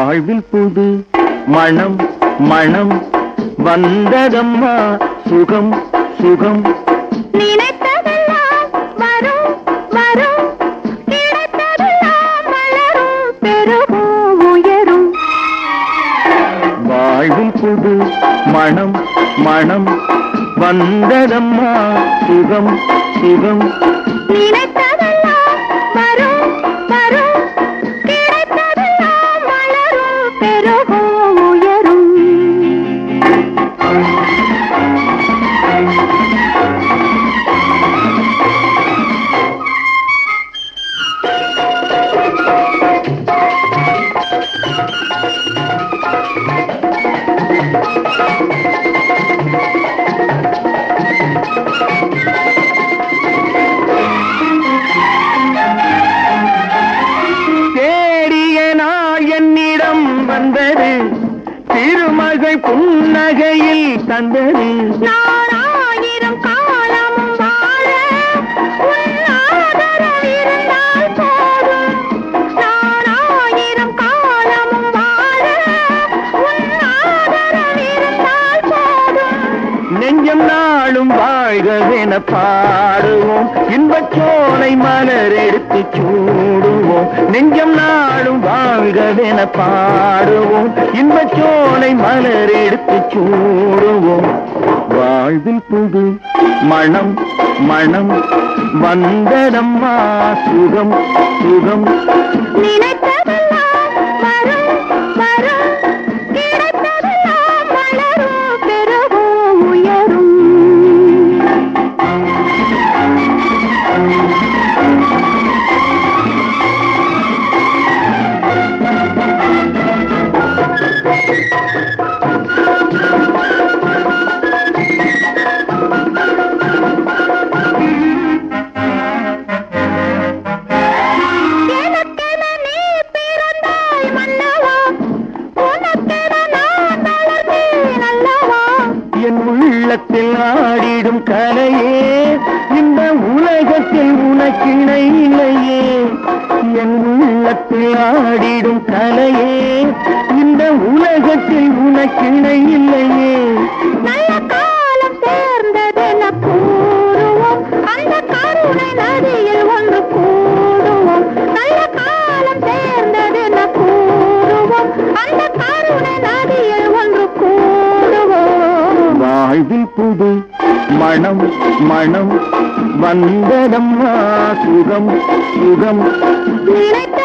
வாழ்வில் புது மனம் மனம் வந்ததம்மா சுகம் சுகம் நினைத்ததெல்லாம் வரும் வரும் கிடைத்ததெல்லாம் மலரும் பெருகும் உயரும் வாழ்வில் புது மனம் மனம் வந்ததம்மா சுகம் சுகம் நினைத்ததெல்லாம் வரும் வரும் கிடைத்ததெல்லாம் மலரும் பெருகும் உயரும் வந்தது திருமகை புன்னகையில் தந்தது நான் 1000 காலமும் வாழ உன் ஆதரவு இருந்தால் போதும் நான் 1000 காலமும் வாழ உன் ஆதரவு இருந்தால் போதும் நெஞ்சம் நாளும் வாழ்கவென பாடுவோம் இன்பச்சோலை மலர் எடுத்து சூடுவோம் நெஞ்சம் நாளும் வாழ்கவென பாடுவோம் இன்பச்சோலை மலர் எடுத்து சூடுவோம் வாழ்வில் புது மனம் மனம் வந்ததம்மா சுகம் சுகம் நினைத்ததெல்லாம் வரும் வரும் கிடைத்ததெல்லாம் மலரும் பெருகும் உயரும் என் உள்ளத்தில் ஆடிடும் கலையே இந்த உலகத்தில் உனக்கிணை இல்லையே என் உள்ளத்தில் ஆடிடும் கலையே இந்த உலகத்தில் உனக்கிணை இல்லையே நல்ல காலம் சேர்ந்ததென கூறுவோம் அந்த கருணை நதியில் ஒன்று கூடுவோம் நல்ல காலம் சேர்ந்ததென கூறுவோம் அந்த கருணை நதியில் ஒன்று கூடுவோம் வாழ்வில் புது மனம் மனம் வந்ததம்மா சுகம் சுகம் நினைத்த